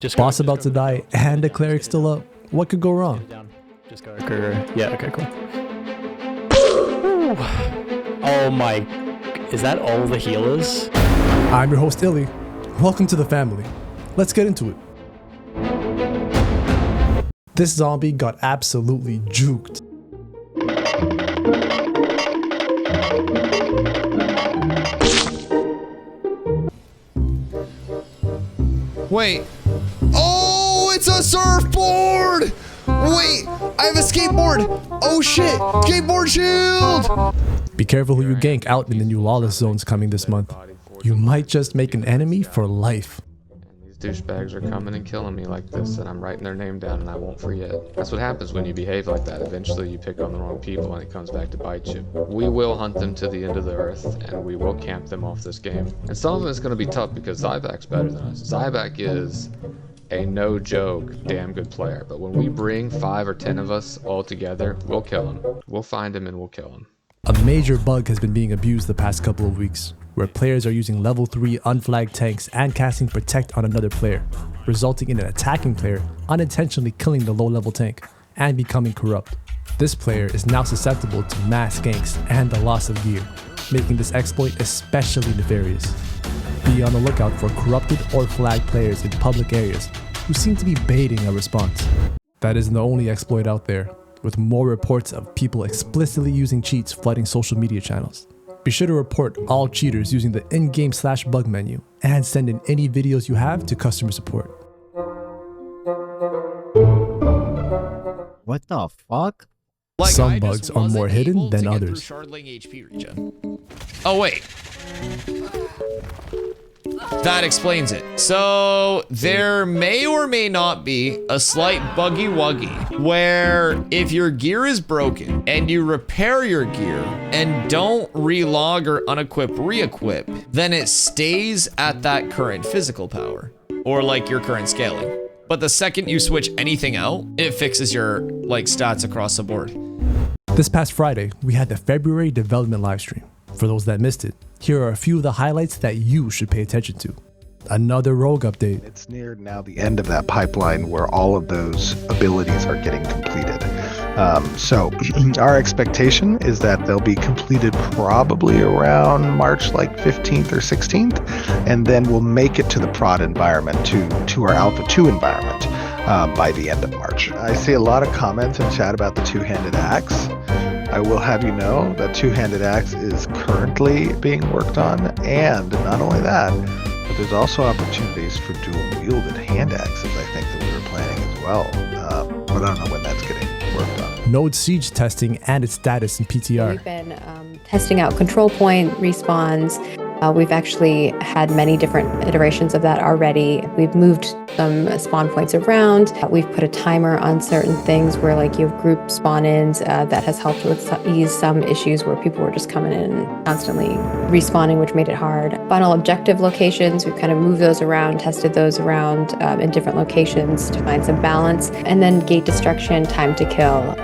Boss about to die and the cleric still up. What could go wrong? Just go. Yeah, okay, cool. Oh my, is that all the heal is? I'm your host Ily. Welcome to the family. Let's get into it. This zombie got absolutely juked. Wait. Oh, it's a surfboard! Wait, I have a skateboard! Oh shit, skateboard shield! Be careful who you gank out in the new lawless zones coming this month. You might just make an enemy for life. These douchebags are coming and killing me like this, and I'm writing their name down and I won't forget. That's what happens when you behave like that. Eventually you pick on the wrong people and it comes back to bite you. We will hunt them to the end of the earth, and we will camp them off this game. And some of it's going to be tough because Zyback's better than us. Zyback is a no joke damn good player, but when we bring 5 or 10 of us all together, we'll kill him. We'll find him and we'll kill him. A major bug has been being abused the past couple of weeks, where players are using level 3 unflagged tanks and casting Protect on another player, resulting in an attacking player unintentionally killing the low level tank and becoming corrupt. This player is now susceptible to mass ganks and the loss of gear, making this exploit especially nefarious. Be on the lookout for corrupted or flagged players in public areas who seem to be baiting a response. That isn't the only exploit out there, with more reports of people explicitly using cheats flooding social media channels. Be sure to report all cheaters using the in-game /bug menu and send in any videos you have to customer support. What the fuck? Some bugs are more hidden than others. Oh wait. That explains it. So there may or may not be a slight buggy wuggy where if your gear is broken and you repair your gear and don't relog or unequip re-equip, then it stays at that current physical power or like your current scaling. But the second you switch anything out, it fixes your like stats across the board. This past Friday, we had the February development livestream. For those that missed it, here are a few of the highlights that you should pay attention to. Another rogue update. It's near now the end of that pipeline where all of those abilities are getting completed. So our expectation is that they'll be completed probably around March like 15th or 16th, and then we'll make it to the prod environment, to our Alpha 2 environment by the end of March. I see a lot of comments in chat about the two-handed axe. I will have you know that two-handed axe is currently being worked on, and not only that, but there's also opportunities for dual-wielded hand axes, I think, that we were planning as well. But I don't know when that's getting worked on. Node Siege testing and its status in PTR. We've been testing out control point respawns. We've actually had many different iterations of that already. We've moved some spawn points around. We've put a timer on certain things where like you have group spawn-ins that has helped with ease some issues where people were just coming in and constantly respawning, which made it hard. Final objective locations, we've kind of moved those around, tested those around in different locations to find some balance. And then gate destruction, time to kill.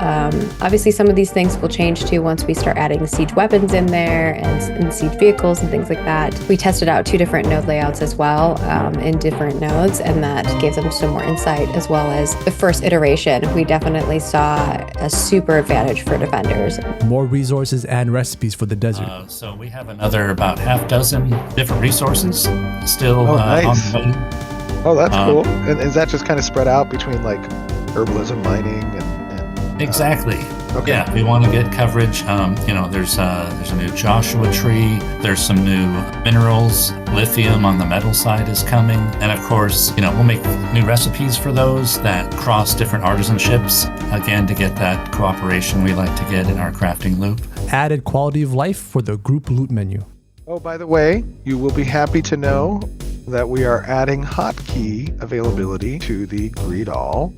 Obviously some of these things will change too once we start adding siege weapons in there and siege vehicles and things like that. We tested out 2 different node layouts as well in different nodes, and that gave them some more insight, as well as the first iteration. We definitely saw a super advantage for defenders. More resources and recipes for the desert. So we have another about half dozen different resources still nice. on the way. Oh, that's cool. And is that just kind of spread out between like herbalism, mining, and exactly. Okay. Yeah, we want to get coverage. You know, there's a new Joshua tree. There's some new minerals. Lithium on the metal side is coming, and of course, you know, we'll make new recipes for those that cross different artisanships. Again, to get that cooperation we like to get in our crafting loop. Added quality of life for the group loot menu. Oh, by the way, you will be happy to know that we are adding hotkey availability to the Greed All.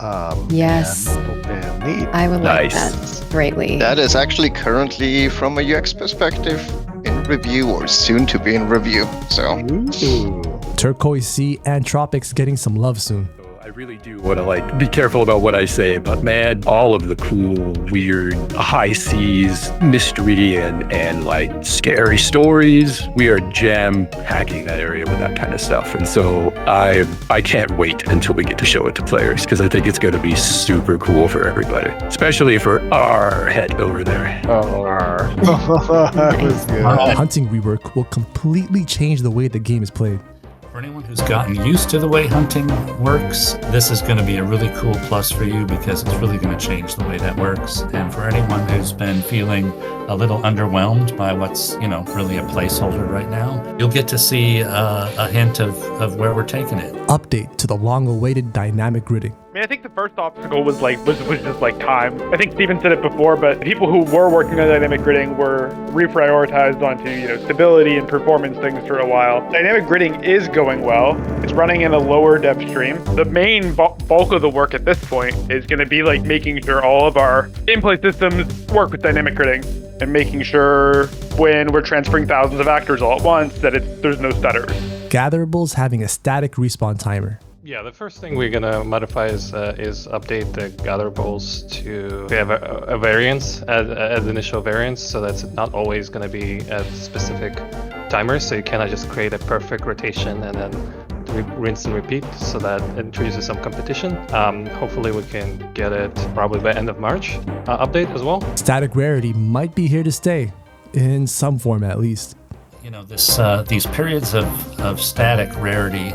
Yes. And neat. I would like that greatly. That is actually currently, from a UX perspective, in review or soon to be in review. So Ooh. Turquoise Sea and Tropics getting some love soon. I really do want to be careful about what I say, but man, all of the cool, weird, high seas mystery and scary stories, we are jam packing that area with that kind of stuff. And so I can't wait until we get to show it to players, because I think it's going to be super cool for everybody, especially for our head over there. That was good. Hunting rework will completely change the way the game is played. For anyone who's gotten used to the way hunting works, this is going to be a really cool plus for you, because it's really going to change the way that works. And for anyone who's been feeling a little underwhelmed by what's, really a placeholder right now, you'll get to see a hint of where we're taking it. Update to the long-awaited dynamic gridding. I mean, I think the first obstacle was just time. I think Steven said it before, but people who were working on dynamic gridding were reprioritized onto stability and performance things for a while. Dynamic gridding is going well. It's running in a lower depth stream. The main bulk of the work at this point is going to be making sure all of our in-play systems work with dynamic gridding, and making sure when we're transferring thousands of actors all at once that there's no stutters. Gatherables having a static respawn timer. Yeah, the first thing we're gonna modify is update the gatherables to have a variance as initial variance, so that's not always gonna be at specific timers. So you cannot just create a perfect rotation and then rinse and repeat. So that introduces some competition. Hopefully we can get it probably by end of March update as well. Static rarity might be here to stay, in some form at least. These periods of static rarity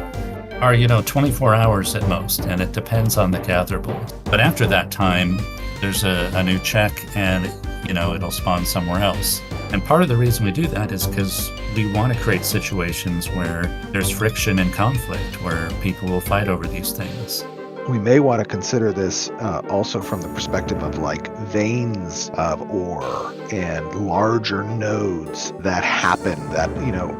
are 24 hours at most, and it depends on the gatherable. But after that time, there's a new check, and it'll spawn somewhere else. And part of the reason we do that is because we want to create situations where there's friction and conflict, where people will fight over these things. We may want to consider this also from the perspective of veins of ore and larger nodes that happen that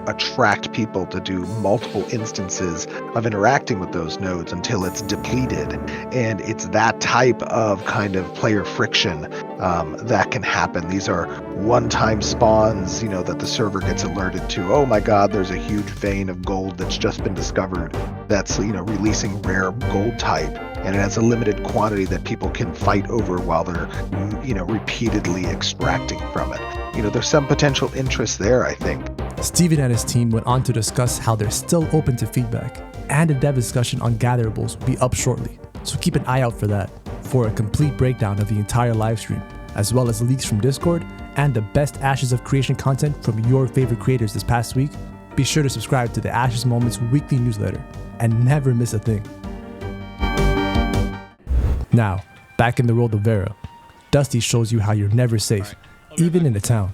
attract people to do multiple instances of interacting with those nodes until it's depleted. And it's that type of kind of player friction that can happen. These are one-time spawns, that the server gets alerted to. Oh my God, there's a huge vein of gold that's just been discovered that's releasing rare gold type. And it has a limited quantity that people can fight over while they're, repeatedly extracting from it. There's some potential interest there, I think. Steven and his team went on to discuss how they're still open to feedback, and a dev discussion on gatherables will be up shortly. So keep an eye out for that, for a complete breakdown of the entire live stream, as well as leaks from Discord and the best Ashes of Creation content from your favorite creators this past week. Be sure to subscribe to the Ashes Moments weekly newsletter and never miss a thing. Now, back in the world of Vera, Dusty shows you how you're never safe, even in a town.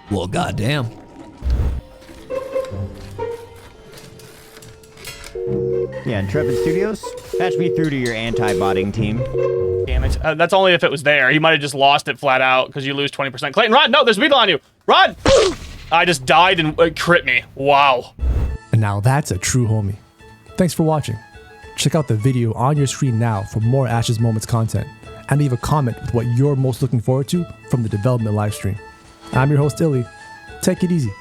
Well, goddamn. Yeah, Intrepid Studios, patch me through to your anti-botting team. Damage. That's only if it was there. He might have just lost it flat out because you lose 20%. Clayton, run! No, there's people on you! Run! I just died and it crit me. Wow. And now that's a true homie. Thanks for watching. Check out the video on your screen now for more Ashes Moments content, and leave a comment with what you're most looking forward to from the development livestream. I'm your host, Ily. Take it easy.